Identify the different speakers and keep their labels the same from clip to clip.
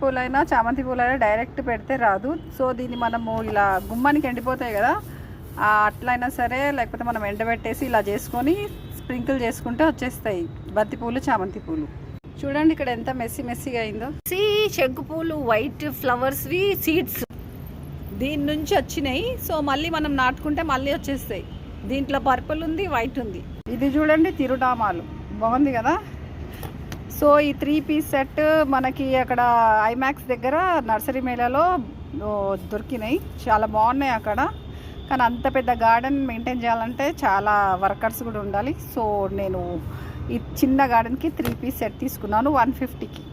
Speaker 1: పూలైనా చామంతి పూలైనా డైరెక్ట్ పెడితే రాదు. సో దీన్ని మనము ఇలా గుమ్మానికి ఎండిపోతాయి కదా, అట్లయినా సరే, లేకపోతే మనం ఎండబెట్టేసి ఇలా చేసుకొని స్ప్రింకిల్ చేసుకుంటే వచ్చేస్తాయి బంతి పూలు, చామంతి పూలు. చూడండి ఇక్కడ ఎంత మెస్సీగా అయిందో. శంకు పూలు వైట్ ఫ్లవర్స్వి సీడ్స్ దీని నుంచి వచ్చినాయి. సో మళ్ళీ మనం నాటుకుంటే మళ్ళీ వచ్చేస్తాయి. దీంట్లో పర్పుల్ ఉంది, వైట్ ఉంది. ఇది చూడండి తిరునామాలు, బాగుంది కదా. సో ఈ 3 పీస్ సెట్ మనకి అక్కడ ఐమాక్స్ దగ్గర నర్సరీ మేళాలో దొరికినాయి. చాలా బాగున్నాయి అక్కడ. కానీ అంత పెద్ద గార్డెన్ మెయింటైన్ చేయాలంటే చాలా వర్కర్స్ కూడా ఉండాలి. సో నేను ఈ చిన్న గార్డెన్కి 3 పీస్ సెట్ తీసుకున్నాను 150కి.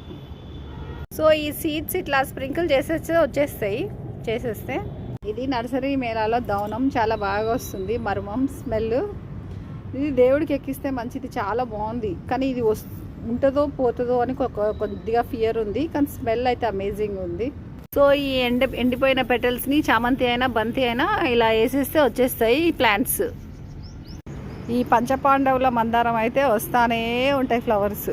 Speaker 1: సో ఈ సీడ్స్ ఇట్లా స్ప్రింకిల్ చేసేస్తే ఇది నర్సరీ మేళాలో దవనం చాలా బాగా వస్తుంది. మర్మం స్మెల్ ఇది దేవుడికి ఎక్కిస్తే మంచిది, చాలా బాగుంది. కానీ ఇది ఉంటుందో పోతుందో అని కొద్దిగా ఫియర్ ఉంది. కానీ స్మెల్ అయితే అమేజింగ్ ఉంది. సో ఈ ఎండిపోయిన పెటల్స్ని చామంతి అయినా బంతి అయినా ఇలా వేసేస్తే వచ్చేస్తాయి ఈ ప్లాంట్స్. ఈ పంచపాండవుల మందారం అయితే వస్తానే ఉంటాయి ఫ్లవర్స్.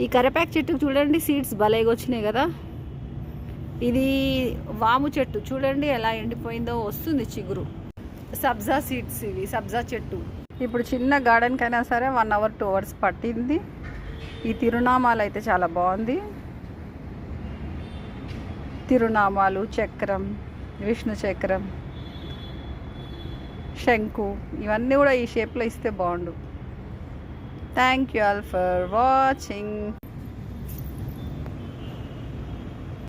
Speaker 1: ఈ కరివేపాకు చెట్టుకు చూడండి సీడ్స్ భలేగా వచ్చినాయి కదా. ఇది వాము చెట్టు చూడండి ఎలా ఎండిపోయిందో, వస్తుంది చిగురు. సబ్జా సీడ్స్, ఇవి సబ్జా చెట్టు. ఇప్పుడు చిన్న గార్డెన్కి అయినా సరే 1 hour 2 hours పట్టింది. ఈ తిరునామాలు అయితే చాలా బాగుంది. తిరునామాలు, చక్రం, విష్ణు చక్రం, శంకు, ఇవన్నీ కూడా ఈ షేప్లో ఇస్తే బాగుండు. Thank you all for watching.